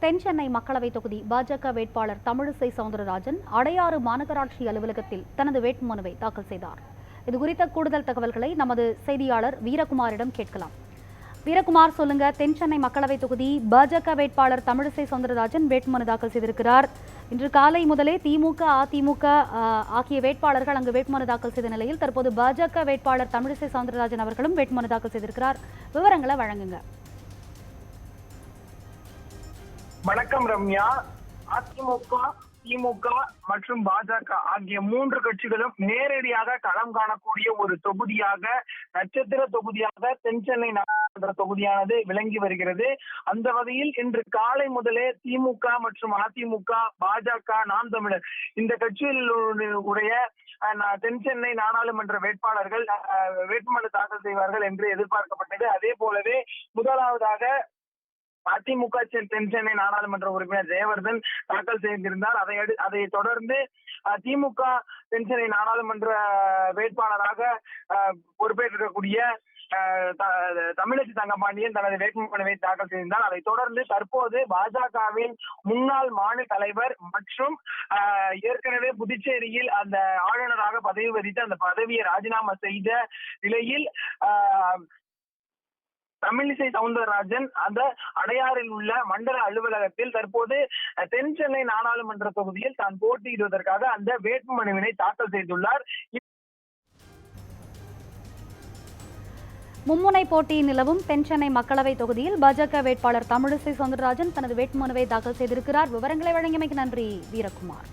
தென் சென்னை மக்களவை தொகுதி பாஜக வேட்பாளர் தமிழிசை சவுந்தரராஜன் அடையாறு மாநகராட்சி அலுவலகத்தில் தனது வேட்புமனுவை தாக்கல் செய்தார். இதுகுறித்த கூடுதல் தகவல்களை நமது செய்தியாளர் வீரகுமாரிடம் கேட்கலாம். வீரகுமார், சொல்லுங்க. தென் சென்னை மக்களவை தொகுதி பாஜக வேட்பாளர் தமிழிசை சவுந்தரராஜன் வேட்புமனு தாக்கல் செய்திருக்கிறார். இன்று காலை முதலே திமுக, அதிமுக ஆகிய வேட்பாளர்கள் அங்கு வேட்புமனு தாக்கல் செய்த நிலையில் தற்போது பாஜக வேட்பாளர் தமிழிசை சவுந்தரராஜன் அவர்களும் வேட்புமனு தாக்கல் செய்திருக்கிறார். விவரங்களை வழங்குங்க. வணக்கம் ரம்யா. அதிமுக, திமுக மற்றும் பாஜக ஆகிய மூன்று கட்சிகளும் நேரடியாக களம் காணக்கூடிய ஒரு தொகுதியாக, நட்சத்திர தொகுதியாக தென் சென்னை நாடாளுமன்ற தொகுதியானது விளங்கி வருகிறது. அந்த வகையில் இன்று காலை முதலே திமுக மற்றும் அதிமுக, பாஜக, நாம் தமிழர் இந்த கட்சிகளுடைய தென் சென்னை நாடாளுமன்ற வேட்பாளர்கள் வேட்புமனு தாக்கல் செய்வார்கள் என்று எதிர்பார்க்கப்பட்டது. அதே போலவே முதலாவதாக அதிமுக தென் சென்னை நாடாளுமன்ற உறுப்பினர் ஜெயவர்தன் தாக்கல் செய்திருந்தார். அதை தொடர்ந்து திமுக தென் சென்னை நாடாளுமன்ற வேட்பாளராக பொறுப்பேற்கக்கூடிய தமிழிசை தங்கபாண்டியன் தனது வேட்புமனுவை தாக்கல் செய்திருந்தார். அதை தொடர்ந்து தற்போது பாஜகவின் முன்னாள் மாநில தலைவர் மற்றும் ஏற்கனவே புதுச்சேரியில் அந்த ஆளுநராக பதவி வகித்து அந்த பதவியை ராஜினாமா செய்த நிலையில் தமிழிசை சவுந்தரராஜன் அந்த அடையாறில் உள்ள மண்டல அலுவலகத்தில் தற்போது தென் சென்னை நாடாளுமன்ற தொகுதியில் தான் போட்டியிடுவதற்காக அந்த வேட்புமனுவினை தாக்கல் செய்துள்ளார். மும்முனை போட்டி நிலவும் தென் சென்னை மக்களவை தொகுதியில் பாஜக வேட்பாளர் தமிழிசை சவுந்தரராஜன் தனது வேட்புமனுவை தாக்கல் செய்திருக்கிறார். விவரங்களை வழங்கியமைக்கு நன்றி வீரகுமார்.